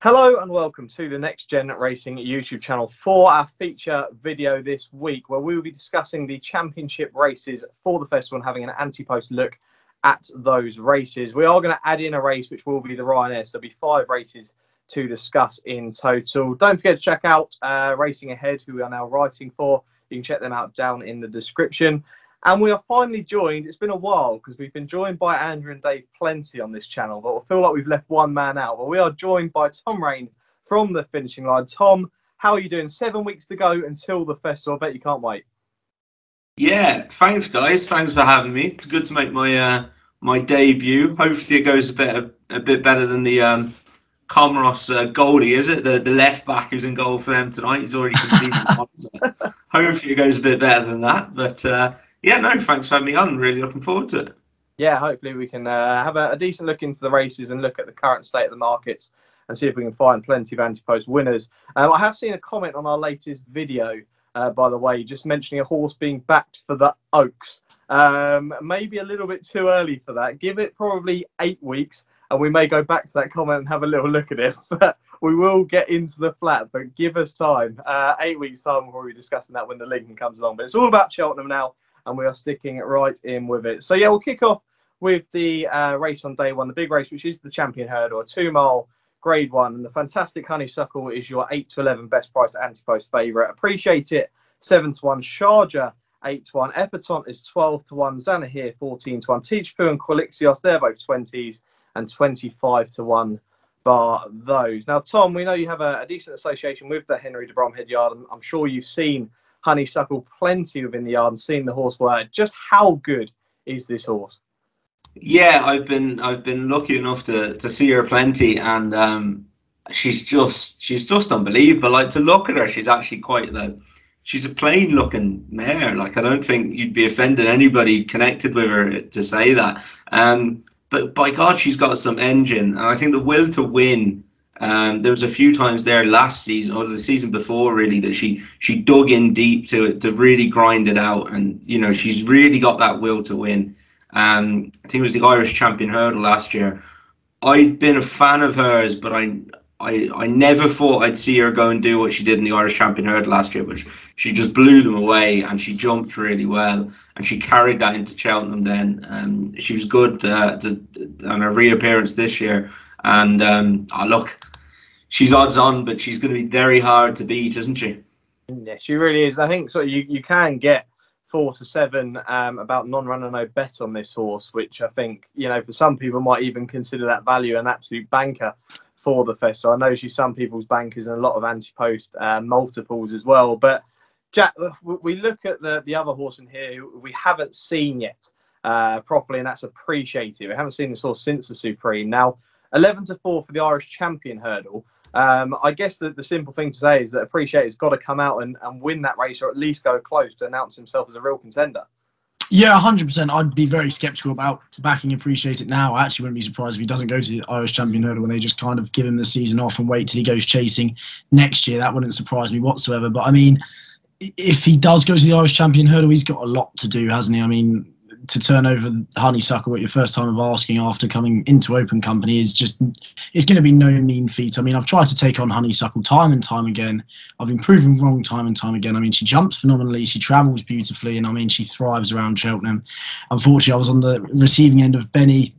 Hello and welcome to the Next Gen Racing YouTube channel for our feature video this week, where we will be discussing the championship races for the festival and having an anti-post look at those races. We are going to add in a race which will be the Ryanair, so there'll be 5 races to discuss in total. Don't forget to check out Racing Ahead, who we are now writing for. You can check them out down in the description. And we are finally joined. It's been a while because we've been joined by Andrew and Dave plenty on this channel, but I feel like we've left one man out. But we are joined by Tom Raine from the finishing line. Tom, how are you doing? 7 weeks to go until the festival. I bet you can't wait. Yeah, thanks guys. Thanks for having me. It's good to make my my debut. Hopefully it goes a bit better than the Comoros goalie, is it? The left back who's in goal for them tonight. He's already conceded one. Hopefully it goes a bit better than that. But yeah, no, thanks for having me on. Really looking forward to it. Yeah, hopefully we can have a decent look into the races and look at the current state of the markets and see if we can find plenty of anti-post winners. I have seen a comment on our latest video, by the way, just mentioning a horse being backed for the Oaks. Maybe a little bit too early for that. Give it probably 8 weeks and we may go back to that comment and have a little look at it. But we will get into the flat, but give us time. 8 weeks time, we'll be discussing that when the Lincoln comes along. But it's all about Cheltenham now, and we are sticking right in with it. So yeah, we'll kick off with the race on day one, the big race, which is the Champion Hurdle, a 2-mile Grade 1. And the fantastic Honeysuckle is your 8 to 11 best price anti-post favourite. Appreciate It 7 to 1, Sharjah 8 to 1, Epatante is 12 to 1, Zanahiyr 14 to 1, Teachpoo and Kalixios, they're both 20s, and 25 to 1 bar those. Now, Tom, we know you have a decent association with the Henry de Bromhead yard. I'm sure you've seen Honeysuckle plenty within the yard and seen the horse work. Just how good is this horse? Yeah, I've been lucky enough to see her plenty, and she's just unbelievable. Like, to look at her, she's actually she's a plain looking mare. Like, I don't think you'd be offended anybody connected with her to say that. But by God, she's got some engine, and I think the will to win. There was a few times there last season or the season before, really, that she dug in deep to really grind it out, and you know, she's really got that will to win. I think it was the Irish Champion Hurdle last year. I'd been a fan of hers, but I never thought I'd see her go and do what she did in the Irish Champion Hurdle last year. But she just blew them away, and she jumped really well, and she carried that into Cheltenham. Then she was good on her reappearance this year. And look, she's odds on, but she's going to be very hard to beat, isn't she? Yeah, she really is. I think so. You can get 4 to 7 about non-run and no bet on this horse, which I think, you know, for some people might even consider that value an absolute banker for the fest. So I know she's some people's bankers and a lot of anti-post multiples as well. But Jack, we look at the other horse in here who we haven't seen yet properly, and that's Appreciate It. We haven't seen this horse since the Supreme. Now, 11 to 4 for the Irish Champion Hurdle. I guess the simple thing to say is that Appreciate It's got to come out and win that race, or at least go close to announce himself as a real contender. Yeah, 100%. I'd be very sceptical about backing Appreciate It now. I actually wouldn't be surprised if he doesn't go to the Irish Champion Hurdle when they just kind of give him the season off and wait till he goes chasing next year. That wouldn't surprise me whatsoever. But I mean, if he does go to the Irish Champion Hurdle, he's got a lot to do, hasn't he? I mean, to turn over Honeysuckle at your first time of asking after coming into open company it's going to be no mean feat. I mean, I've tried to take on Honeysuckle time and time again. I've been proven wrong time and time again. I mean, she jumps phenomenally, she travels beautifully, and I mean, she thrives around Cheltenham. Unfortunately, I was on the receiving end of Benny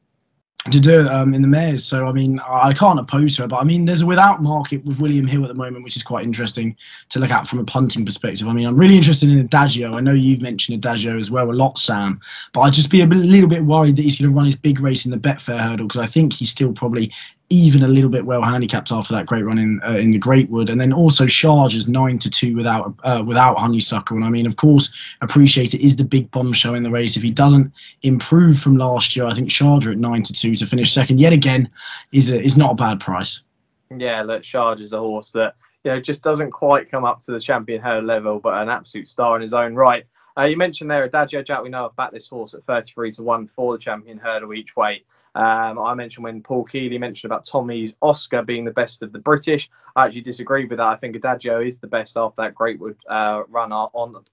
to do it in the mares, so I mean, I can't oppose her. But I mean, there's a without market with William Hill at the moment, which is quite interesting to look at from a punting perspective. I mean, I'm really interested in Adagio. I know you've mentioned Adagio as well a lot, Sam, but I'd just be a little bit worried that he's going to run his big race in the Betfair Hurdle, because I think he's still probably even a little bit well handicapped after that great run in the Greatwood. And then also Sharjah's 9 to 2 without Honeysuckle. And I mean, of course, Appreciate It is the big bombshell in the race. If he doesn't improve from last year, I think Sharjah at 9 to 2 to finish second yet again is not a bad price. Yeah, look, Sharjah's a horse that, you know, just doesn't quite come up to the Champion Hurdle level, but an absolute star in his own right. You mentioned there Adagio, Jack. We know I've backed this horse at 33 to 1 for the Champion Hurdle each way. I mentioned when Paul Keeley mentioned about Tommy's Oscar being the best of the British. I actually disagree with that. I think Adagio is the best after that Greatwood run on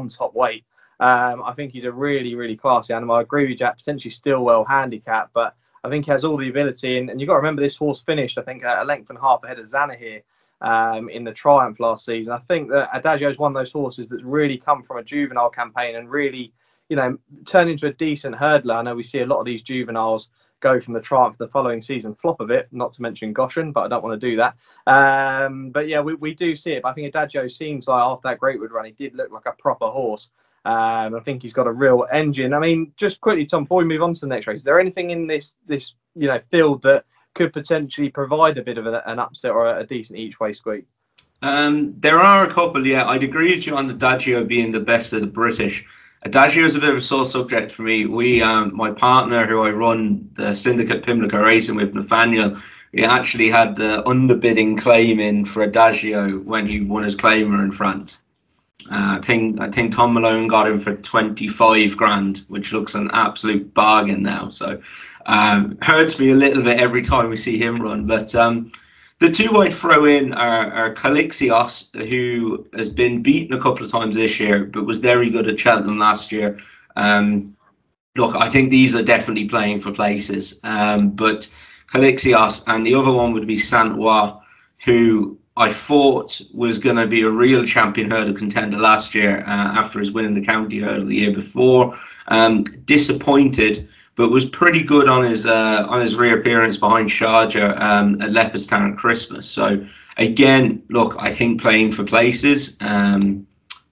top weight. I think he's a really, really classy animal. I agree with Jack, potentially still well handicapped, but I think he has all the ability, and you've got to remember this horse finished, I think, a length and a half ahead of Zana here in the Triumph last season. I think that Adagio is one of those horses that's really come from a juvenile campaign and really, you know, turned into a decent hurdler. I know we see a lot of these juveniles go from the Triumph the following season, flop a bit, not to mention Goshen, but I don't want to do that. But yeah, we do see it. But I think Adagio seems like after that Greatwood run, he did look like a proper horse. I think he's got a real engine. I mean, just quickly, Tom, before we move on to the next race, is there anything in this field that could potentially provide a bit of an upset or a decent each way squeak? There are a couple, yeah. I'd agree with you on Adagio being the best of the British. Adagio is a bit of a sore subject for me. We, my partner, who I run the Syndicate Pimlico Racing with, Nathaniel, he actually had the underbidding claim in for Adagio when he won his claimer in France. I think Tom Malone got him for 25 grand, which looks an absolute bargain now. So hurts me a little bit every time we see him run. But the two I'd throw in are Kalixios, who has been beaten a couple of times this year, but was very good at Cheltenham last year. Look, I think these are definitely playing for places. But Kalixios, and the other one would be Saint-Ouen, who I thought was going to be a real champion hurdle contender last year after his win in the county hurdle the year before. Disappointed, but was pretty good on his reappearance behind Sharjah at Leopardstown at Christmas. So again, look, I think playing for places.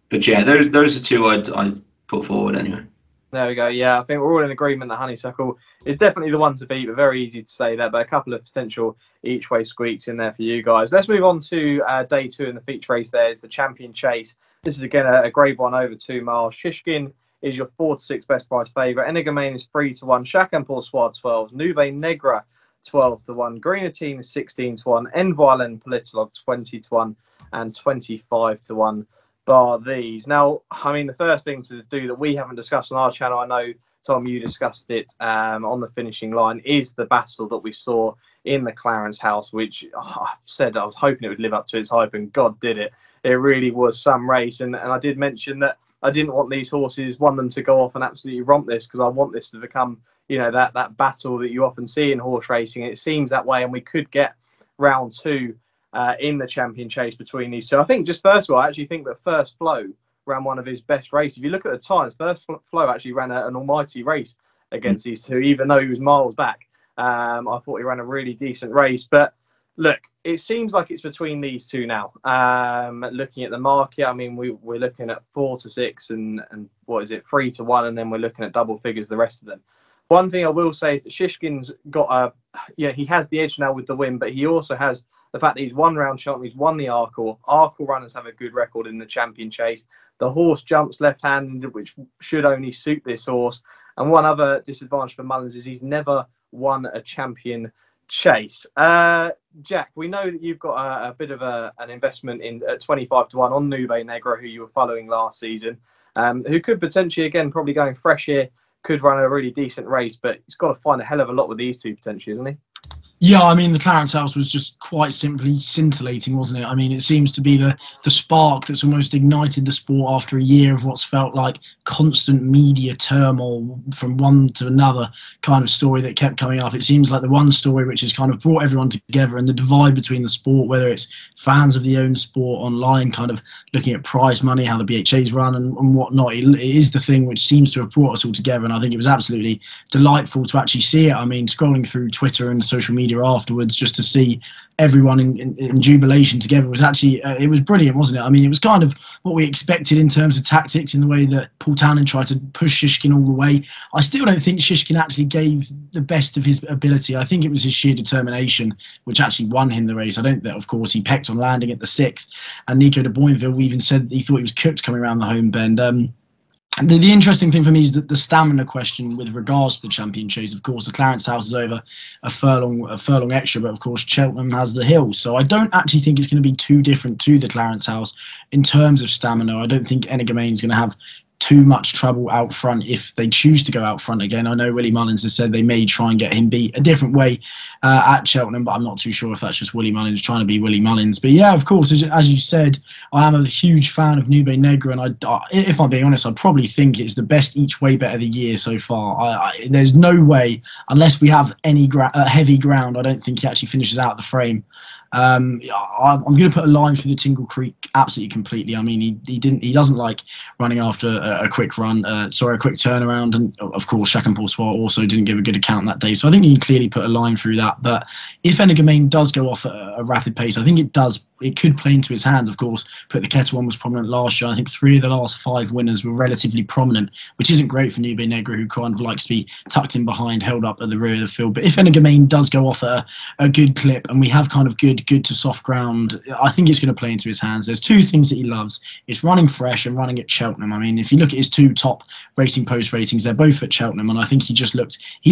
But yeah, those are two I'd put forward anyway. There we go. Yeah, I think we're all in agreement that Honeysuckle is definitely the one to beat, but very easy to say that. But a couple of potential each-way squeaks in there for you guys. Let's move on to day two in the feature race. There's the Champion Chase. This is, again, a grade one over 2 miles. Shishkin is your 4 to 6 best price favourite. Enigamain is 3 to 1. Chakampour Swad 12. Nube Negra 12 to 1. Greenatine is 16 to 1. Envoile and Politlog 20 to 1 and 25 to 1. Bar these. Now, I mean, the first thing to do that we haven't discussed on our channel, I know, Tom, you discussed it on the finishing line, is the battle that we saw in the Clarence House, which I said I was hoping it would live up to its hype, and God did it. It really was some race. And I did mention that I didn't want these horses, want them to go off and absolutely romp this, because I want this to become, you know, that battle that you often see in horse racing. It seems that way, and we could get round two in the Champion Chase between these two. I think, just first of all, I actually think that First Flow ran one of his best races. If you look at the times, First Flow actually ran an almighty race against these two, even though he was miles back. I thought he ran a really decent race. But look, it seems like it's between these two now. Looking at the market, I mean, we're looking at 4 to 6 and what is it, 3 to 1, and then we're looking at double figures the rest of them. One thing I will say is that Shishkin's got he has the edge now with the win, but he also has the fact that he's won round Cheltenham, he's won the Arkle. Arkle runners have a good record in the Champion Chase. The horse jumps left-handed, which should only suit this horse. And one other disadvantage for Mullins is he's never won a Champion Chase. Jack, we know that you've got a bit of an investment in 25 to 1 on Nube Negra, who you were following last season, who could potentially, again, probably going fresh here, could run a really decent race, but he's got to find a hell of a lot with these two potentially, isn't he? Yeah, I mean, the Clarence House was just quite simply scintillating, wasn't it? I mean, it seems to be the spark that's almost ignited the sport after a year of what's felt like constant media turmoil from one to another kind of story that kept coming up. It seems like the one story which has kind of brought everyone together, and the divide between the sport, whether it's fans of the own sport online, kind of looking at prize money, how the BHA's run and whatnot, it is the thing which seems to have brought us all together. And I think it was absolutely delightful to actually see it. I mean, scrolling through Twitter and social media afterwards, just to see everyone in jubilation together was actually it was brilliant, wasn't it? I mean, it was kind of what we expected in terms of tactics, in the way that Paul Townend tried to push Shishkin all the way. I still don't think Shishkin actually gave the best of his ability. I think it was his sheer determination which actually won him the race. I don't think, of course, he pecked on landing at the 6th, and Nico de Boinville even said that he thought he was cooked coming around the home bend. The interesting thing for me is that the stamina question with regards to the Champion Chase. Of course, the Clarence House is over a furlong extra, but of course Cheltenham has the hill. So I don't actually think it's going to be too different to the Clarence House in terms of stamina. I don't think Enigamain is going to have too much trouble out front if they choose to go out front again. I know Willie Mullins has said they may try and get him beat a different way at Cheltenham, but I'm not too sure if that's just Willie Mullins trying to be Willie Mullins. But yeah, of course, as you said, I am a huge fan of Nube Negra, and if I'm being honest, I probably think it's the best each way bet of the year so far. There's no way, unless we have any heavy ground, I don't think he actually finishes out the frame. I'm going to put a line through the Tingle Creek absolutely completely. I mean, he doesn't like running after a quick run, a quick turnaround, and of course Chacun Pour Soi also didn't give a good account that day. So I think you can clearly put a line through that. But if Energumen does go off at a rapid pace, I think it could play into his hands. Of course, Put the Kettle On was prominent last year. I think 3 of the last 5 winners were relatively prominent, which isn't great for Nube Negra, who kind of likes to be tucked in behind, held up at the rear of the field. But if Energumen does go off at a good clip, and we have kind of good to soft ground, I think it's going to play into his hands. There's 2 things that he loves. It's running fresh and running at Cheltenham. I mean, if you look at his 2 top Racing Post ratings, they're both at Cheltenham, and I think he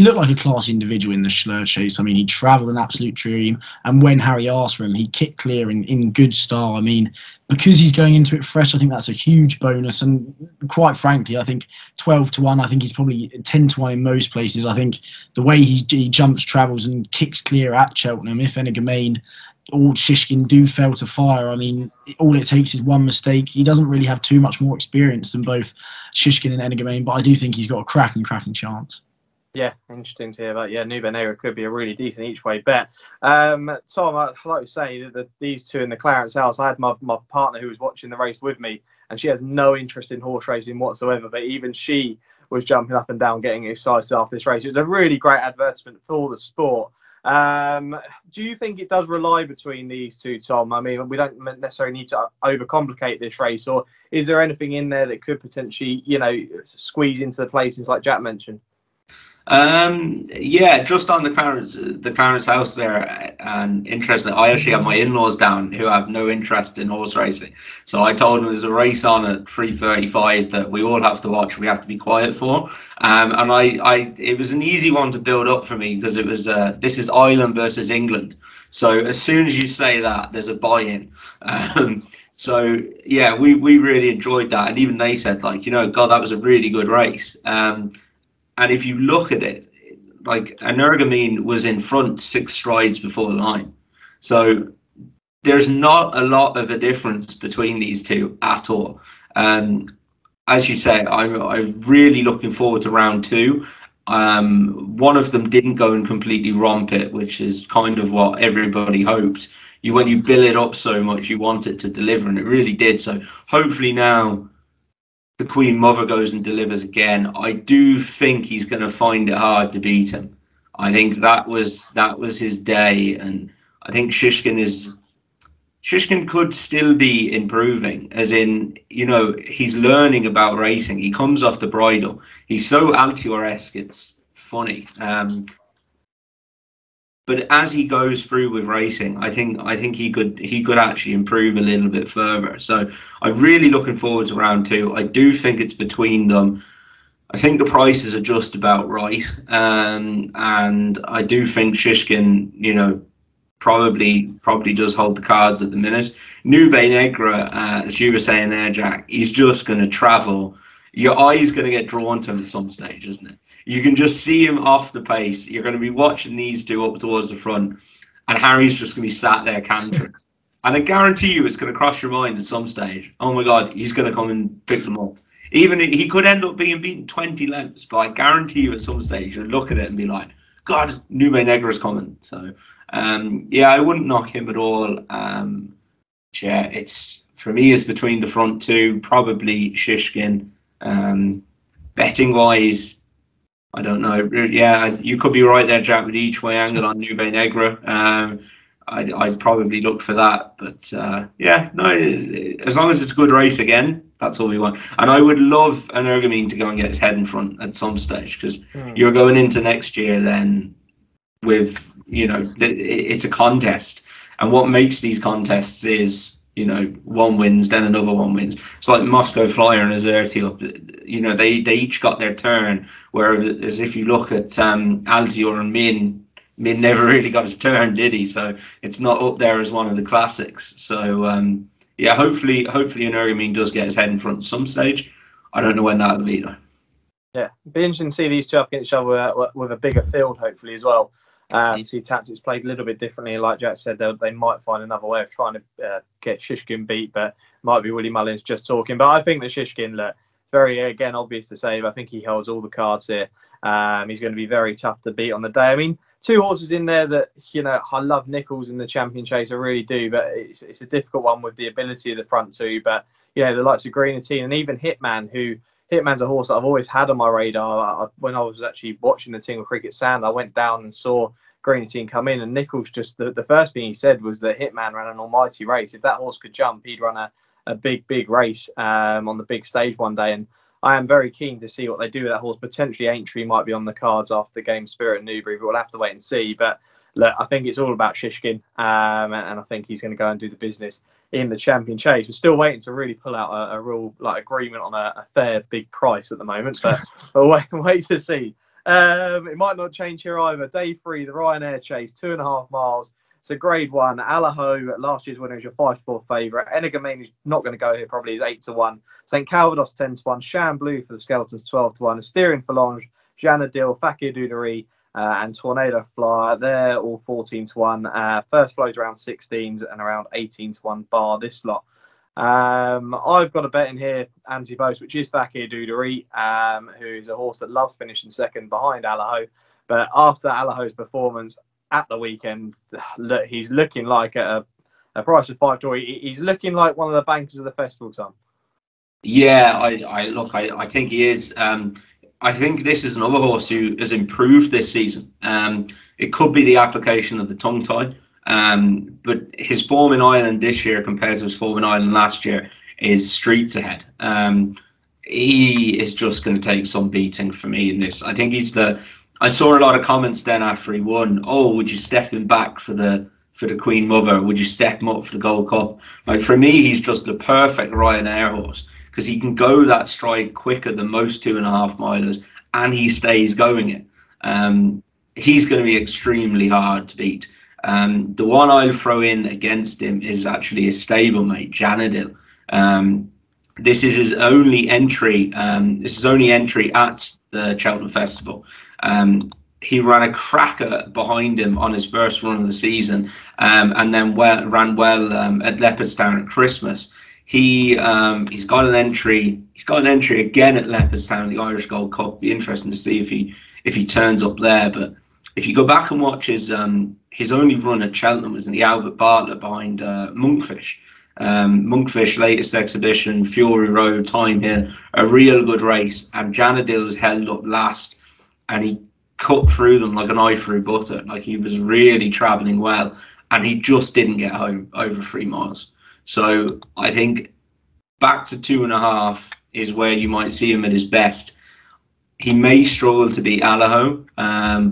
looked like a classy individual in the Schlur chase. I mean, he travelled an absolute dream, and when Harry asked for him, he kicked clear in good style. I mean, because he's going into it fresh, I think that's a huge bonus. And quite frankly, I think 12-1, I think he's probably 10-1 in most places. I think the way he jumps, travels and kicks clear at Cheltenham, if Energumen or Shishkin do fail to fire, I mean, all it takes is one mistake. He doesn't really have too much more experience than both Shishkin and Energumen, but I do think he's got a cracking chance. Yeah, interesting to hear that. Yeah, Nube Negra could be a really decent each way bet. Tom, I'd like to say that these 2 in the Clarence House, I had my partner who was watching the race with me, and she has no interest in horse racing whatsoever, but even she was jumping up and down, getting excited after this race. It was a really great advertisement for the sport. Do you think it does rely between these 2, Tom? I mean, we don't necessarily need to overcomplicate this race, or is there anything in there that could potentially, squeeze into the places like Jack mentioned? Yeah, just on the Clarence House there, and interesting, I actually have my in-laws down who have no interest in horse racing, so I told them there's a race on at 3:35 that we all have to watch, we have to be quiet for, and it was an easy one to build up for me, because it was this is Ireland versus England, so as soon as you say that, there's a buy-in. So yeah, we really enjoyed that, and even they said, like, God, that was a really good race. And if you look at it, like, Energumen was in front 6 strides before the line. So there's not a lot of a difference between these 2 at all. As you say, I'm really looking forward to round 2. One of them didn't go and completely romp it, which is kind of what everybody hoped. When you build it up so much, you want it to deliver, and it really did. So hopefully now the Queen Mother goes and delivers again. I do think he's going to find it hard to beat him. I think that was his day, and I think Shishkin could still be improving, as in, he's learning about racing. He comes off the bridle. He's so Altior-esque, it's funny. But as he goes through with racing, I think he could actually improve a little bit further. So I'm really looking forward to round 2. I do think it's between them. I think the prices are just about right, and I do think Shishkin, probably does hold the cards at the minute. Nube Negra, as you were saying there, Jack, he's just going to travel. Your eye's going to get drawn to him at some stage, isn't it? You can just see him off the pace. You're going to be watching these 2 up towards the front, and Harry's just going to be sat there cantering. And I guarantee you it's going to cross your mind at some stage. Oh my God, he's going to come and pick them up. Even he could end up being beaten 20 lengths, but I guarantee you at some stage you'll look at it and be like, God, Nube Negra's coming. So, yeah, I wouldn't knock him at all. Yeah, for me, it's between the front 2, probably Shishkin. Betting wise, I don't know. Yeah, you could be right there, Jack, with each way angle on Nube Negra. I'd probably look for that. But yeah, no, as long as it's a good race again, that's all we want. And I would love Energumen to go and get his head in front at some stage, because you're going into next year then with, it's a contest. And what makes these contests is, one wins, then another one wins. It's like Moscow Flyer and Azertiop. They each got their turn. Whereas if you look at Altior and Min never really got his turn, did he? So it's not up there as one of the classics. So yeah, hopefully Energumen does get his head in front at some stage. I don't know when that'll be though. Yeah, it'd be interesting to see these two up against each other with a bigger field, hopefully, as well. See tactics played a little bit differently. Like Jack said, they might find another way of trying to get Shishkin beat, but might be Willie Mullins just talking. But I think that Shishkin, look, it's very, again, obvious to say, but I think he holds all the cards here. He's going to be very tough to beat on the day. I mean, two horses in there that, you know, I love Nichols in the Champion Chase, I really do, but it's a difficult one with the ability of the front two. But, you know, the likes of Greenatine and even Hitman's a horse that I've always had on my radar. When I was actually watching the Tingle Cricket Stand, I went down and saw Greenatine come in, and Nichols just the first thing he said was that Hitman ran an almighty race. If that horse could jump, he'd run a big race on the big stage one day. And I am very keen to see what they do with that horse. Potentially Aintree might be on the cards after the game Spirit and Newbury, but we'll have to wait and see. But look, I think it's all about Shishkin, and I think he's going to go and do the business in the Champion Chase. We're still waiting to really pull out a real agreement on a fair big price at the moment, but we'll wait to see. It might not change here either. Day 3, the Ryanair Chase, 2.5 miles. So grade 1, Alaho, last year's winner, is your 5-4 favourite. Energumene is not going to go here, probably is 8-1. St Calvados 10-1. Sham Blue for the Skeletons 12-1. Asterion Falange, Janadil, Fakir Dudery, and Tornado Flyer, they're all 14-1. First flows around 16s and around 18-1 bar this lot. I've got a bet in here, anti-post, which is Fakir Dudery, who is a horse that loves finishing second behind Alaho. But after Alaho's performance at the weekend, look, he's looking like a price of 5-2. He's looking like one of the bankers of the festival, Tom. Yeah, I think he is. I think this is another horse who has improved this season. It could be the application of the tongue tie, but his form in Ireland this year compared to his form in Ireland last year is streets ahead. He is just going to take some beating for me in this. I think I saw a lot of comments then after he won. Oh, would you step him back for the Queen Mother? Would you step him up for the Gold Cup? Like, for me, he's just the perfect Ryanair horse, because he can go that stride quicker than most 2.5 milers, and he stays going it. He's going to be extremely hard to beat. The one I'll throw in against him is actually his stablemate, Janadil. This is his only entry. This is only entry at the Cheltenham Festival. He ran a cracker behind him on his first run of the season, and then ran well at Leopardstown at Christmas. He's got an entry. He's got an entry again at Leopardstown, the Irish Gold Cup. Be interesting to see if he turns up there. But if you go back and watch his only run at Cheltenham was in the Albert Bartlett behind Monkfish. Monkfish latest exhibition, Fury Road, Time Hill, a real good race, and Janadil was held up last, and he cut through them like an eye through butter. Like, he was really travelling well, and he just didn't get home over 3 miles. So I think back to 2.5 is where you might see him at his best. He may struggle to beat Alaho,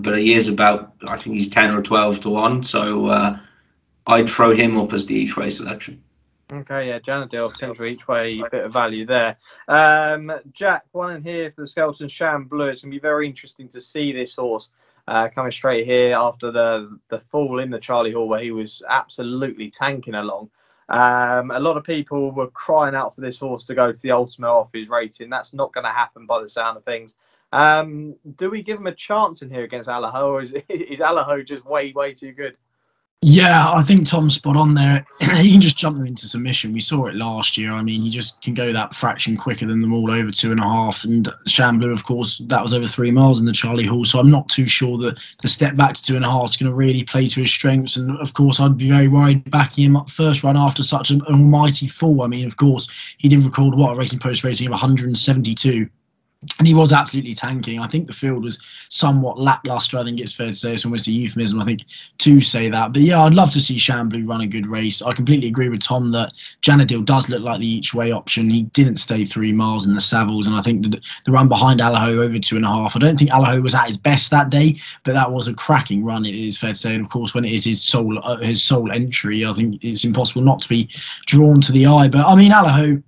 but he is about, I think he's 10 or 12-1. So I'd throw him up as the each way selection. Okay, yeah, Janadil, potential each way, bit of value there. Jack, one in here for the Skeleton, Sham Blue. It's going to be very interesting to see this horse coming straight here after the fall in the Charlie Hall, where he was absolutely tanking along. A lot of people were crying out for this horse to go to the ultimate off his rating. That's not going to happen by the sound of things. Do we give him a chance in here against Alaho, or is Alaho just way too good? Yeah, I think Tom's spot on there. He can just jump them into submission. We saw it last year. I mean, he just can go that fraction quicker than them all over 2.5. And Shambler, of course, that was over 3 miles in the Charlie Hall. So I'm not too sure that the step back to 2.5 is going to really play to his strengths. And of course, I'd be very worried backing him up first run after such an almighty fall. I mean, of course, he did record a Racing Post rating of 172. And he was absolutely tanking. I think the field was somewhat lacklustre. I think it's fair to say. It's almost a euphemism, I think, to say that. But yeah, I'd love to see Shamblu run a good race. I completely agree with Tom that Janadil does look like the each-way option. He didn't stay 3 miles in the Savills, and I think the run behind Alaho over 2.5. I don't think Alaho was at his best that day, but that was a cracking run. It is fair to say. And of course, when it is his sole entry, I think it's impossible not to be drawn to the eye. But I mean, Alaho,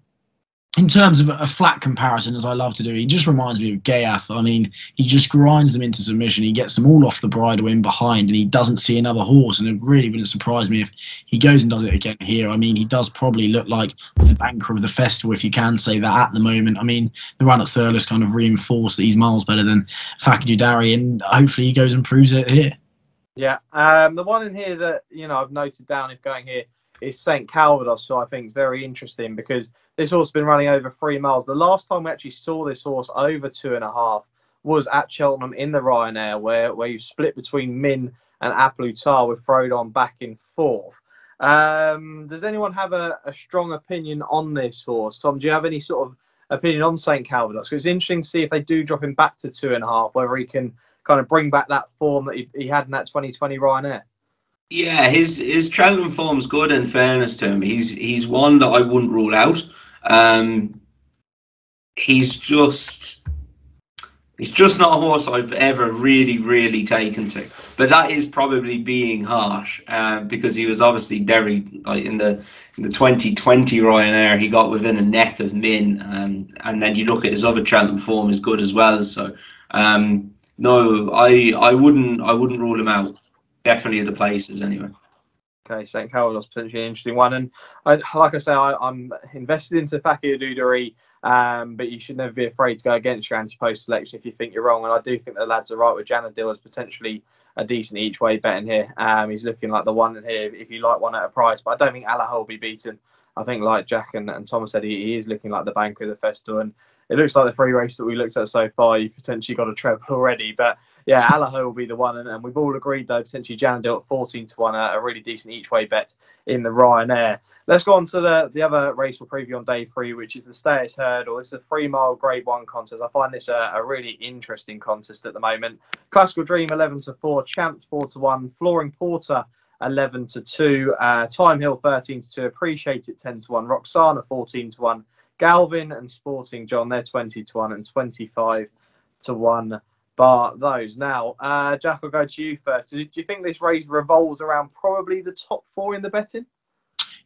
in terms of a flat comparison, as I love to do, he just reminds me of Gayath. I mean, he just grinds them into submission. He gets them all off the bridle in behind, and he doesn't see another horse. And it really wouldn't surprise me if he goes and does it again here. I mean, he does probably look like the banker of the festival, if you can say that at the moment. I mean, the run at Thurles kind of reinforced that he's miles better than Fakadu Dari, and hopefully he goes and proves it here. Yeah, the one in here that I've noted down if going here is St Calvados, so I think it's very interesting because this horse has been running over 3 miles. The last time we actually saw this horse over 2.5 was at Cheltenham in the Ryanair, where you split between Min and Aplutar with Frodon back in 4th. Does anyone have a strong opinion on this horse? Tom, do you have any sort of opinion on St Calvados? Because it's interesting to see if they do drop him back to 2.5, whether he can kind of bring back that form that he had in that 2020 Ryanair. Yeah, his Cheltenham form's good. In fairness to him, he's one that I wouldn't rule out. He's just not a horse I've ever really taken to. But that is probably being harsh, because he was obviously very like in the 2020 Ryanair, he got within a neck of Min, and then you look at his other Cheltenham form is good as well. So no, I wouldn't rule him out. Definitely at the places anyway. Okay, St Calvados potentially an interesting one, and like I say, I'm invested into Fakadu Dari, but you should never be afraid to go against your anti-post selection if you think you're wrong. And I do think the lads are right with Janadil as potentially a decent each way bet in here. He's looking like the one in here if you like one at a price, but I don't think Allaho will be beaten. I think, like Jack and Thomas said, he is looking like the banker of the festival, and it looks like the 3 races that we looked at so far, you've potentially got a treble already. But yeah, Allaho will be the one, and we've all agreed though potentially Janadil at 14-1, a really decent each way bet in the Ryanair. Let's go on to the other race we'll preview on day 3, which is the Stayers Hurdle. It's a 3-mile Grade 1 contest. I find this a really interesting contest at the moment. Classical Dream 11-4, Champs 4-1, Flooring Porter 11-2, Time Hill 13-2, Appreciate It 10-1, Roxana 14-1, Galvin and Sporting John, they're 20-1 and 25-1. Bar those. Now, Jack, I'll go to you first. Do you think this race revolves around probably the top 4 in the betting?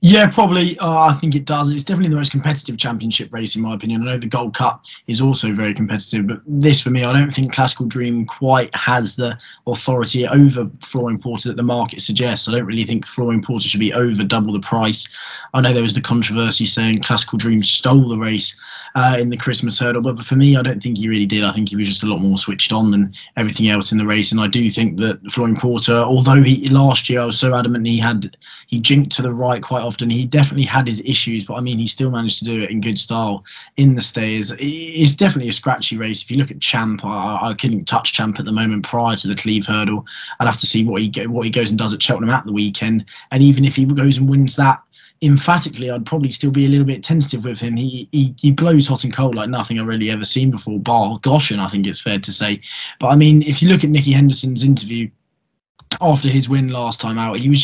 Yeah, probably. I think it does. It's definitely the most competitive championship race, in my opinion. I know the Gold Cup is also very competitive, but this, for me, I don't think Classical Dream quite has the authority over Flooring Porter that the market suggests. I don't really think Flooring Porter should be over double the price. I know there was the controversy saying Classical Dream stole the race in the Christmas Hurdle, but for me, I don't think he really did. I think he was just a lot more switched on than everything else in the race, and I do think that Flooring Porter, although last year I was so adamant he jinked to the right quite often, he definitely had his issues, but I mean, he still managed to do it in good style in the Stayers. It's definitely a scratchy race. If you look at Champ, I couldn't touch Champ at the moment prior to the Cleve Hurdle. I'd have to see what he goes and does at Cheltenham at the weekend, and even if he goes and wins that emphatically, I'd probably still be a little bit tentative with him. He blows hot and cold like nothing I've really ever seen before, bar Goshen, I think it's fair to say. But I mean, if you look at Nicky Henderson's interview after his win last time out, he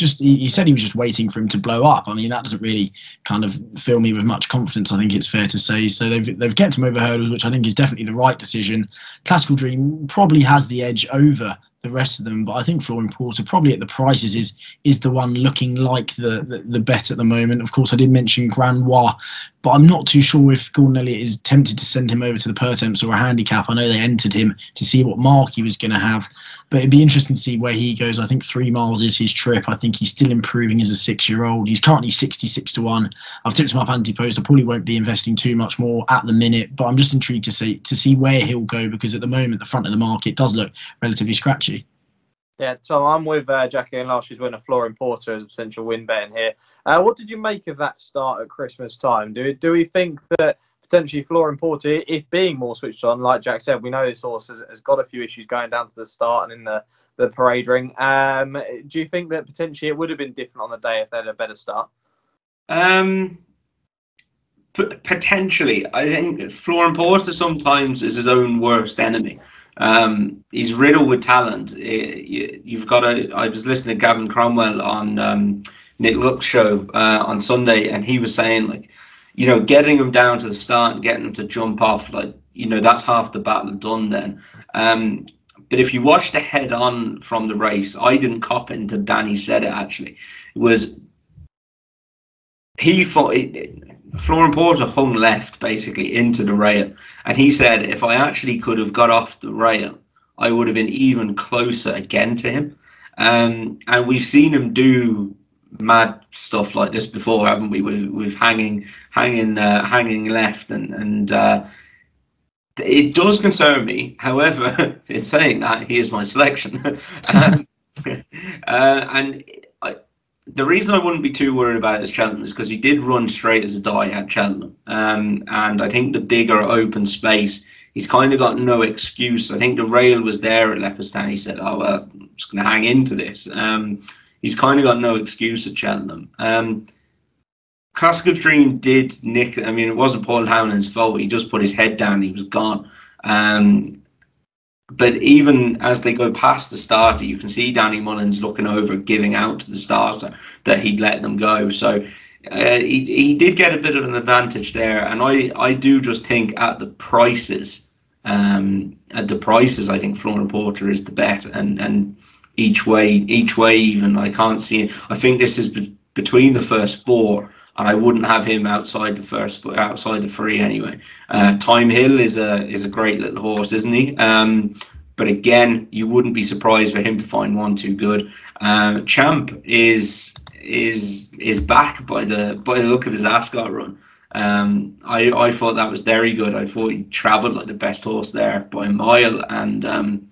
said he was just waiting for him to blow up. I mean, that doesn't really kind of fill me with much confidence, I think it's fair to say. So they've kept him over hurdles, which I think is definitely the right decision. Classical Dream probably has the edge over the rest of them, but I think Flooring Porter probably at the prices is the one looking like the bet at the moment. Of course, I did mention Granois, but I'm not too sure if Gordon Elliott is tempted to send him over to the Pertemps or a handicap. I know they entered him to see what mark he was going to have, but it'd be interesting to see where he goes. I think 3 miles is his trip. I think he's still improving as a 6-year-old. He's currently 66-1. I've tipped him up anti-post. I probably won't be investing too much more at the minute, but I'm just intrigued to see where he'll go, because at the moment the front of the market does look relatively scratchy. Yeah, so I'm with Jackie and last year's winner, Flooring Porter, as a potential win bet in here. What did you make of that start at Christmas time? Do we think that potentially Flooring Porter, if being more switched on, like Jack said, we know this horse has got a few issues going down to the start and in the parade ring. Do you think that potentially it would have been different on the day if they had a better start? Potentially. I think Flooring Porter sometimes is his own worst enemy. He's riddled with talent. I was listening to Gavin Cromwell on Nick Luck's show on Sunday, and he was saying, like, getting him down to the start and getting him to jump off, like, that's half the battle done then. But if you watch the head on from the race, I didn't cop it until Danny said it, actually. He thought Florian Porter hung left basically into the rail, and he said if I actually could have got off the rail, I would have been even closer again to him. And we've seen him do mad stuff like this before, haven't we? With hanging left, and it does concern me. However, in saying that, he is my selection. And the reason I wouldn't be too worried about his Cheltenham is because he did run straight as a die at Cheltenham. And I think the bigger open space, he's kind of got no excuse. I think the rail was there at Leopardstown. He said, oh, well, I'm just going to hang into this. He's kind of got no excuse at Cheltenham. Castle Dream did nick. I mean, it wasn't Paul Howland's fault. He just put his head down. He was gone. But even as they go past the starter, you can see Danny Mullins looking over, giving out to the starter that he'd let them go. So he did get a bit of an advantage there. And I do just think at the prices, I think Florian Porter is the bet. And each way even, I can't see it. I think this is between the first four, and I wouldn't have him outside the three anyway. Time Hill is a great little horse, isn't he? But again, you wouldn't be surprised for him to find one too good. Champ is back by the look of his Ascot run. I thought that was very good. I thought he travelled like the best horse there by a mile, and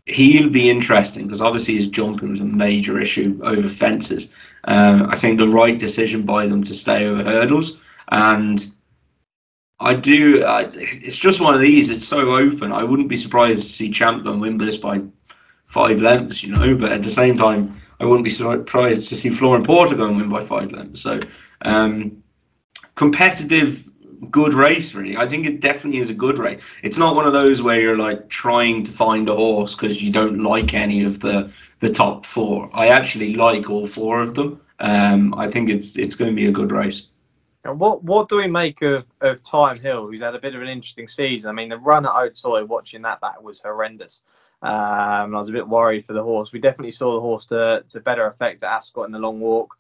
he'll be interesting because obviously his jumping was a major issue over fences. I think the right decision by them to stay over hurdles, and it's just one of these. It's so open. I wouldn't be surprised to see Champion win this by 5 lengths, but at the same time, I wouldn't be surprised to see Florian Porter go and win by 5 lengths. So competitive, good race, really. I think it definitely is a good race. It's not one of those where you're like trying to find a horse because you don't like any of the top 4. I actually like all 4 of them. I think it's going to be a good race. And what do we make of Time Hill, who's had a bit of an interesting season? I mean, the run at Otoy, watching that back was horrendous. I was a bit worried for the horse. We definitely saw the horse to better effect at Ascot in the long walk.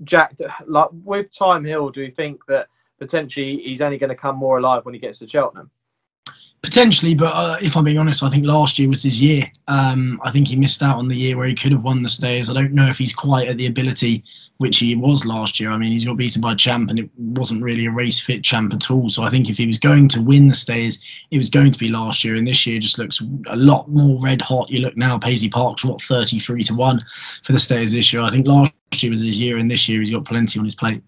Jack, like with Time Hill, do you think that potentially he's only going to come more alive when he gets to Cheltenham? Potentially, but if I'm being honest, I think last year was his year. I think he missed out on the year where he could have won the Stayers. I don't know if he's quite at the ability which he was last year. I mean, he's got beaten by Champ, and it wasn't really a race-fit Champ at all. So I think if he was going to win the Stayers, it was going to be last year. And this year just looks a lot more red-hot. You look now, Paisley Park's, 33-1 for the Stayers this year. I think last year was his year, and this year he's got plenty on his plate.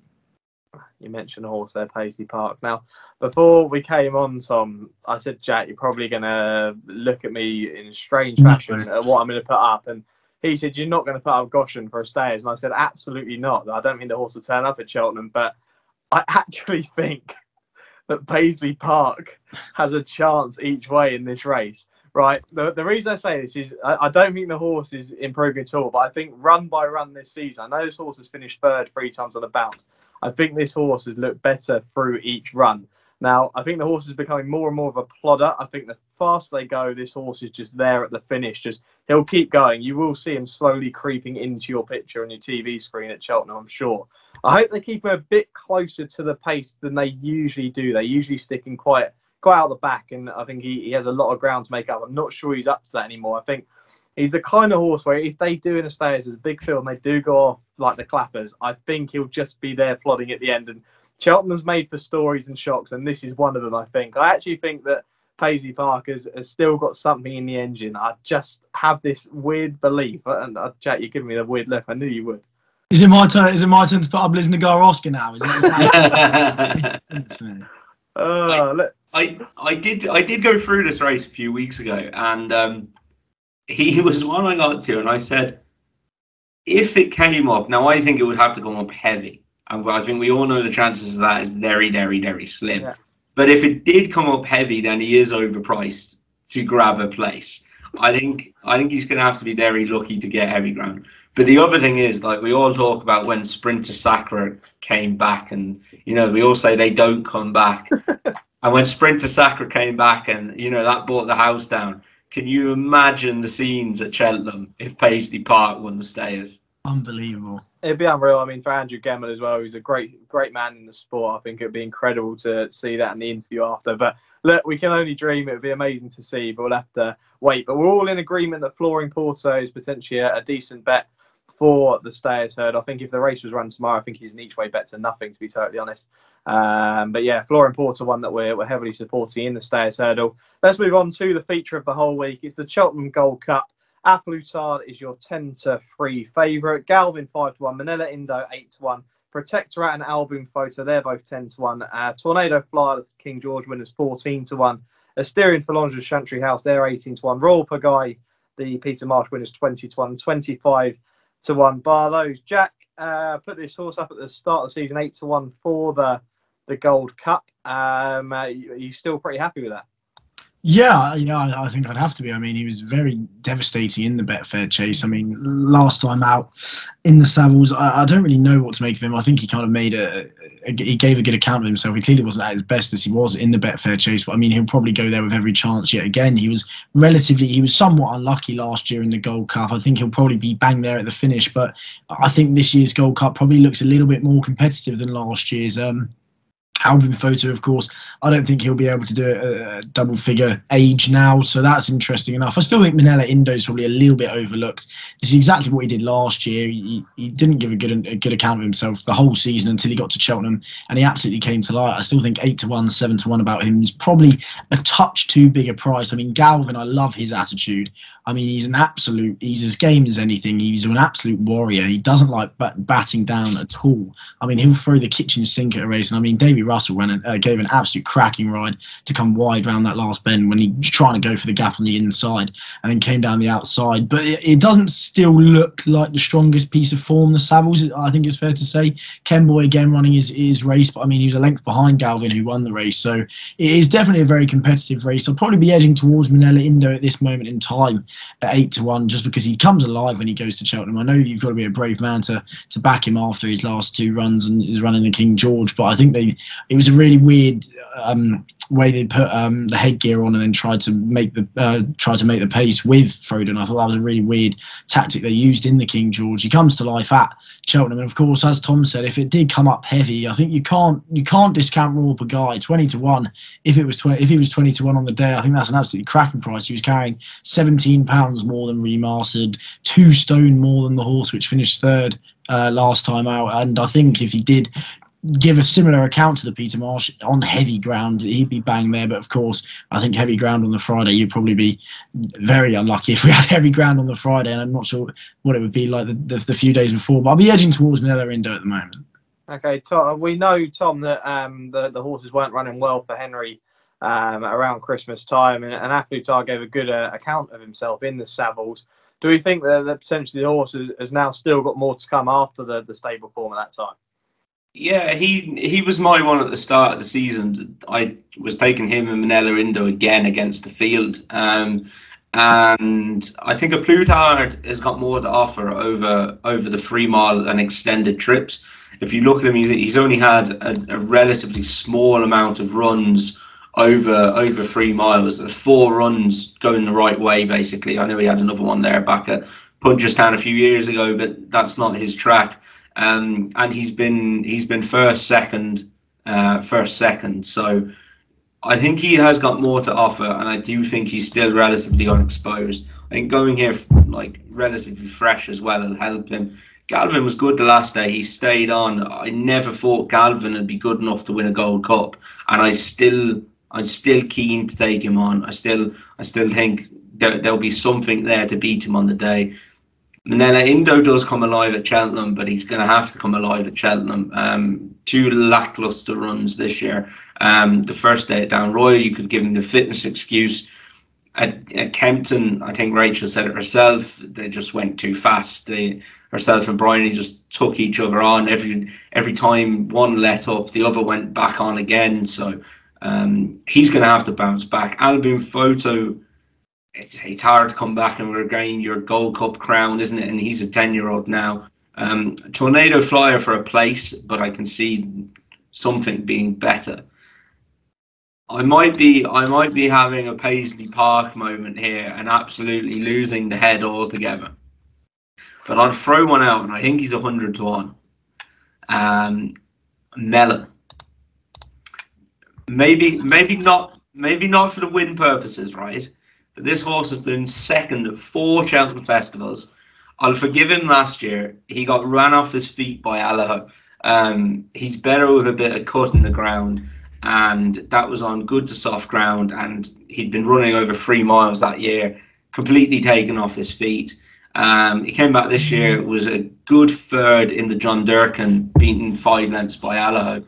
You mentioned a horse there, Paisley Park. Now, before we came on, Tom, I said, Jack, you're probably going to look at me in strange fashion at what I'm going to put up. And he said, you're not going to put up Goshen for a Stayers. And I said, absolutely not. I don't think the horse will turn up at Cheltenham, but I actually think that Paisley Park has a chance each way in this race. Right. The reason I say this is I don't think the horse is improving at all, but I think run by run this season, I know this horse has finished third 3 times on the bounce. I think this horse has looked better through each run. Now, I think the horse is becoming more and more of a plodder. I think the faster they go, this horse is just there at the finish. He'll keep going. You will see him slowly creeping into your picture on your TV screen at Cheltenham, I'm sure. I hope they keep him a bit closer to the pace than they usually do. They usually stick him quite out the back, and I think he has a lot of ground to make up. I'm not sure he's up to that anymore. I think he's the kind of horse where if they do in the Stayers, as a big field, and they do go off like the clappers, I think he'll just be there plodding at the end. And Cheltenham's made for stories and shocks, and this is one of them, I think. I actually think that Paisley Park has still got something in the engine. I just have this weird belief. And Jack, you're giving me the weird look. I knew you would. Is it my turn? Is it my turn to put up Liz Nagara Oscar now? Is that... I did go through this race a few weeks ago, and he was one I got to, and I said, if it came up, now I think it would have to come up heavy, and I think we all know the chances of that is very, very, very slim. Yeah. But if it did come up heavy, then he is overpriced to grab a place. I think he's going to have to be very lucky to get heavy ground. But the other thing is, like we all talk about when Sprinter Sacre came back, and we all say they don't come back. And when Sprinter Sacre came back, and that brought the house down. Can you imagine the scenes at Cheltenham if Paisley Park won the Stayers? Unbelievable. It'd be unreal. I mean, for Andrew Gemmell as well, he's a great man in the sport. I think it'd be incredible to see that in the interview after. But look, we can only dream. It would be amazing to see, but we'll have to wait. But we're all in agreement that Flooring Porto is potentially a decent bet for the Stayers Hurdle. I think if the race was run tomorrow, I think he's an each way bet to nothing, to be totally honest. But yeah, Flooring Porto, one that we're heavily supporting in the Stayers Hurdle. Let's move on to the feature of the whole week. It's the Cheltenham Gold Cup. Appletard is your 10-3 favourite. Galvin 5-1. Manila Indo 8-1. Protectorat and Album Photo, they're both 10-1. Tornado Flyer, the King George winners 14-1. Asterion Phalange Chantry House, they're 18-1. Royal Pagaille, the Peter Marsh winners 20-1. 25-1. Bar those. Jack put this horse up at the start of the season 8-1 for the Gold Cup. Are you still pretty happy with that? Yeah, I think I'd have to be. I mean, he was very devastating in the Betfair chase. I mean, last time out in the Savills, I don't really know what to make of him. I think he kind of he gave a good account of himself. He clearly wasn't at his best as he was in the Betfair chase, but I mean, he'll probably go there with every chance yet again. He was somewhat unlucky last year in the Gold Cup. I think he'll probably be bang there at the finish, but I think this year's Gold Cup probably looks a little bit more competitive than last year's. Album Photo, of course, I don't think he'll be able to do a double figure age now, so that's interesting enough. I still think Manila Indo is probably a little bit overlooked. This is exactly what he did last year. He didn't give a good account of himself the whole season until he got to Cheltenham, and he absolutely came to light. I still think 8-1, 7-1 about him is probably a touch too big a price. I mean, Galvin, I love his attitude. I mean, he's as game as anything. He's an absolute warrior. He doesn't like batting down at all. I mean, he'll throw the kitchen sink at a race. And I mean, Davy Russell gave an absolute cracking ride to come wide round that last bend when he was trying to go for the gap on the inside and then came down the outside. But it doesn't still look like the strongest piece of form, the Savills, I think it's fair to say. Ken Boy again running his race, but I mean, he was a length behind Galvin, who won the race. So it is definitely a very competitive race. I'll probably be edging towards Manila Indo at this moment in time at 8-1, just because he comes alive when he goes to Cheltenham. I know you've got to be a brave man to back him after his last two runs and is running the King George, but I think it was a really weird way they put the headgear on and then tried to make the pace with Foden. I thought that was a really weird tactic they used in the King George. He comes to life at Cheltenham, and of course, as Tom said, if it did come up heavy, I think you can't discount Royal Pagaille 20-1. If he was 20-1 on the day, I think that's an absolutely cracking price. He was carrying £17 more than Remastered, 2 stone more than the horse which finished third last time out, and I think if he did give a similar account to the Peter Marsh on heavy ground, he'd be bang there. But of course, I think heavy ground on the Friday, you'd probably be very unlucky if we had heavy ground on the Friday, and I'm not sure what it would be like the few days before, but I'll be edging towards Manila Indo at the moment. Okay, Tom, we know, Tom, that the horses weren't running well for Henry around Christmas time, and Appletard gave a good account of himself in the Savills. Do we think that potentially the horse has now still got more to come after the stable form at that time? Yeah, he was my one at the start of the season. I was taking him and Manila Indo again against the field. And I think a Plutard has got more to offer over the 3 mile and extended trips. If you look at him, he's only had a relatively small amount of runs over 3 miles. 4 runs going the right way, basically. I know he had another one there back at Punchestown a few years ago, but that's not his track. And he's been first, second. So I think he has got more to offer, and I do think he's still relatively unexposed. I think going here like relatively fresh as well will help him. Galvin was good the last day. He stayed on. I never thought Galvin would be good enough to win a Gold Cup, and I'm still keen to take him on. I still think there'll be something there to beat him on the day. Manila Indo does come alive at Cheltenham, but he's going to have to come alive at Cheltenham. 2 lackluster runs this year. The first day at Down Royal, you could give him the fitness excuse. At Kempton, I think Rachel said it herself, they just went too fast. Herself and Bryony just took each other on. Every time one let up, the other went back on again. So he's going to have to bounce back. Album Photo, it's hard to come back and regain your Gold Cup crown, isn't it? And he's a 10-year-old now. Tornado Flyer for a place, but I can see something being better. I might be having a Paisley Park moment here and absolutely losing the head altogether. but I'd throw one out, and I think he's 100 to 1. Melon. Maybe not for the win purposes, right? But this horse has been second at 4 Cheltenham Festivals. I'll forgive him last year. He got ran off his feet by Adagio. He's better with a bit of cut in the ground, and that was on good to soft ground, and he'd been running over 3 miles that year, completely taken off his feet. He came back this year, was a good third in the John Durkan, beaten 5 lengths by Adagio.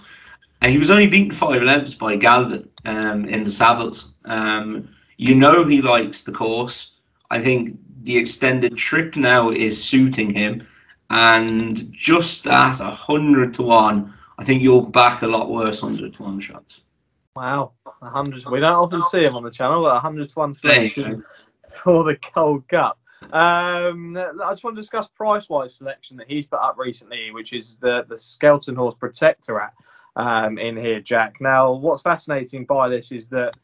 And he was only beaten 5 lengths by Galvin in the Savills. You know he likes the course. I think the extended trip now is suiting him. And just at 100 to 1, I think you'll back a lot worse 100 to 1 shots. Wow, 100. We don't often see him on the channel, but 100 to 1 selection for the Gold Cup. I just want to discuss price-wise selection that he's put up recently, which is the Skeleton Horse Protectorat in here, Jack. Now, what's fascinating by this is that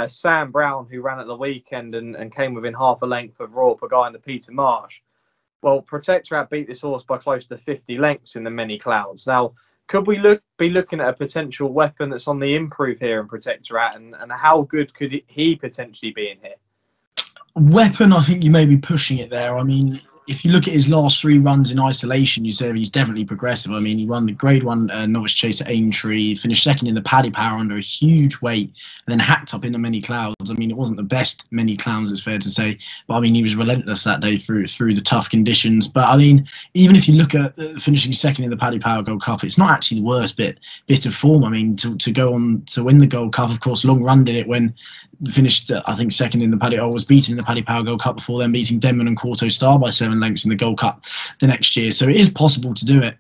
Sam Brown, who ran at the weekend and came within half a length of Royal Pagayan and the Peter Marsh, well, Protectorat beat this horse by close to 50 lengths in the Many Clouds. Now, could we be looking at a potential weapon that's on the improve here in Protectorat, and how good could he potentially be in here? Weapon, I think you may be pushing it there. I mean, if you look at his last 3 runs in isolation, you say he's definitely progressive. I mean, he won the Grade 1 Novice Chase at Aintree, finished second in the Paddy Power under a huge weight, and then hacked up in the Many Clouds. I mean, it wasn't the best Many Clouds, it's fair to say, but I mean, he was relentless that day through the tough conditions. But I mean, even if you look at finishing second in the Paddy Power Gold Cup, it's not actually the worst bit of form. I mean, to go on to win the Gold Cup, of course, Long Run did it when finished, I think, second in the Paddy, or was beaten in the Paddy Power Gold Cup before then beating Denman and Quarto Star by 7 lengths in the Gold Cup the next year. So it is possible to do it.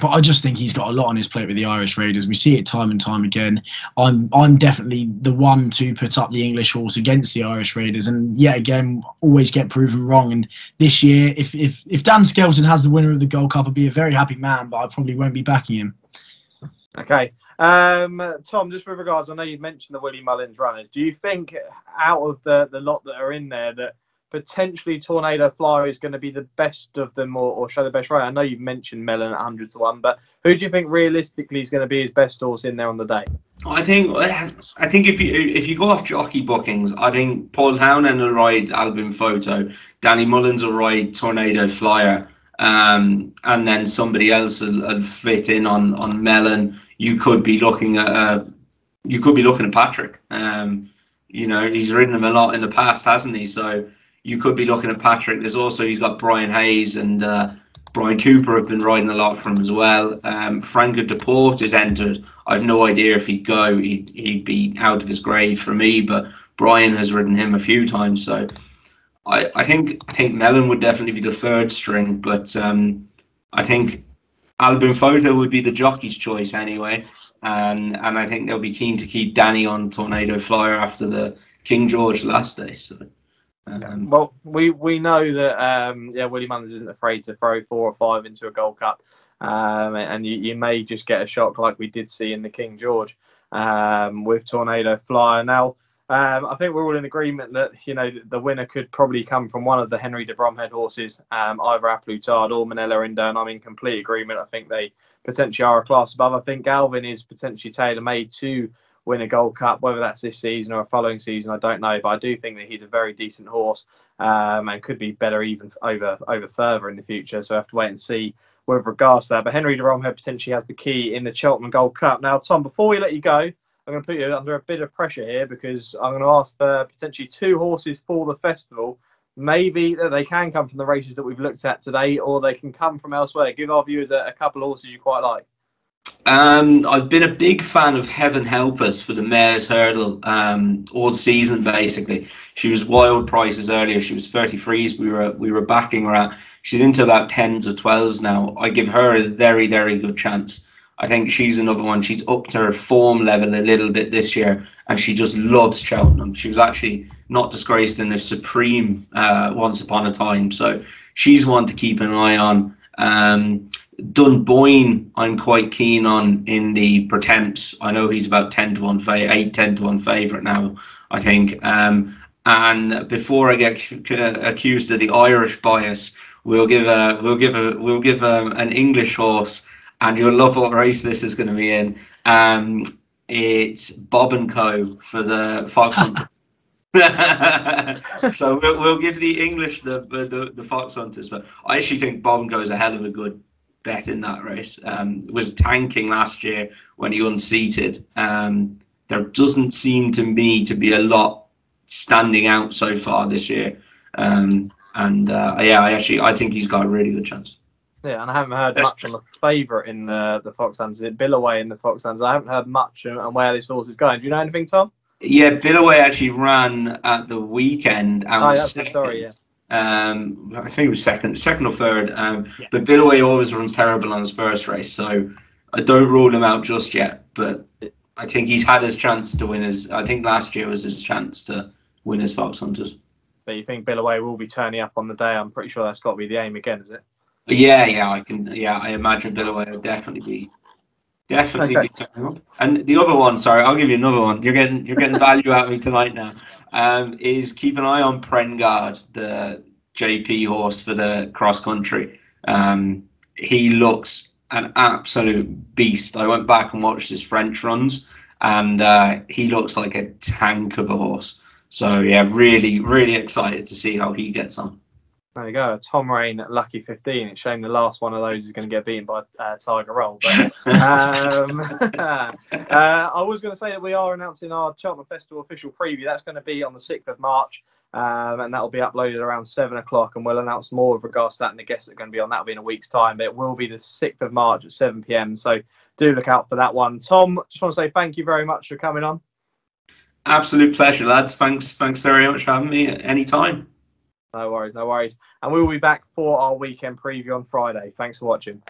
But I just think he's got a lot on his plate with the Irish Raiders. We see it time and time again. I'm definitely the one to put up the English horse against the Irish Raiders, and yet again always get proven wrong. And this year, if Dan Skelton has the winner of the Gold Cup, I'll be a very happy man, but I probably won't be backing him. Okay. Tom, just with regards, I know you mentioned the Willie Mullins runners. Do you think out of the lot that are in there that potentially Tornado Flyer is going to be the best of them, or show the best run? I know you've mentioned Mellon at 100 to 1, but who do you think realistically is going to be his best horse in there on the day? I think if you go off jockey bookings, I think Paul Townend will ride Albin Photo, Danny Mullins will ride Tornado Flyer, and then somebody else will fit in on Mellon. You could be looking at Patrick. You know, he's ridden him a lot in the past, hasn't he? So you could be looking at Patrick. He's got Brian Hayes and Brian Cooper have been riding a lot for him as well. Franco Deporte is entered. I've no idea if he'd go. He'd be out of his grade for me, but Brian has ridden him a few times. So I think Mellon would definitely be the third string, but I think Albin Photo would be the jockey's choice anyway, and I think they'll be keen to keep Danny on Tornado Flyer after the King George last day. So, well, we know that Willie Mullins isn't afraid to throw 4 or 5 into a Gold Cup, and you may just get a shock like we did see in the King George with Tornado Flyer. Now, I think we're all in agreement that the winner could probably come from one of the Henry de Bromhead horses, either A Plutard or Manila Indo, and I'm in complete agreement. I think they potentially are a class above. I think Galvin is potentially tailor-made to win a Gold Cup, whether that's this season or a following season, I don't know, but I do think that he's a very decent horse and could be better even over further in the future. So I have to wait and see with regards to that. But Henry de Bromhead potentially has the key in the Cheltenham Gold Cup. Now, Tom, before we let you go, I'm going to put you under a bit of pressure here because I'm going to ask for potentially 2 horses for the festival. Maybe they can come from the races that we've looked at today, or they can come from elsewhere. Give our viewers a couple of horses you quite like. I've been a big fan of Heaven Help Us for the Mares Hurdle all season, basically. She was wild prices earlier. She was 33s. We were backing her at. She's into about 10s or 12s now. I give her a very, very good chance. I think she's another one. She's up to her form level a little bit this year, and she just loves Cheltenham. She was actually not disgraced in the Supreme once upon a time, so she's one to keep an eye on. Dunboyne, I'm quite keen on in the Pretemps. I know he's about 10 to 1 favourite now, I think. And before I get accused of the Irish bias, we'll give an English horse, and you'll love what race this is going to be in. It's Bob and Co for the Fox Hunters. So we'll give the English the Fox Hunters, but I actually think Bob and Co is a hell of a good bet in that race. Was tanking last year when he unseated. There doesn't seem to me to be a lot standing out so far this year, I think he's got a really good chance. Yeah, and I haven't heard much on the favourite in the Fox Hunters. It Billaway in the Fox Hunters. I haven't heard much on where this horse is going. Do you know anything, Tom? Yeah, Billaway actually ran at the weekend. I think it was second or third. But Billaway always runs terrible on his first race, so I don't rule him out just yet. But I think he's had his chance to win I think last year was his chance to win his Fox Hunters. But you think Billaway will be turning up on the day? I'm pretty sure that's got to be the aim again, is it? Yeah, I imagine Billaway will definitely be turning up. And the other one, sorry, I'll give you another one. You're getting value out of me tonight now. Is keep an eye on Prengard, the JP horse for the cross country. He looks an absolute beast. I went back and watched his French runs, and he looks like a tank of a horse. So yeah, really, really excited to see how he gets on. There you go, Tom Raine at Lucky 15. It's a shame the last one of those is going to get beaten by Tiger Roll. But I was going to say that we are announcing our Cheltenham Festival official preview. That's going to be on the 6th of March, and that will be uploaded around 7 o'clock. And we'll announce more with regards to that and the guests that are going to be on. That will be in a week's time. But it will be the 6th of March at 7 p.m. So do look out for that one. Tom, just want to say thank you very much for coming on. Absolute pleasure, lads. Thanks very much for having me at any time. No worries. And we will be back for our weekend preview on Friday. Thanks for watching.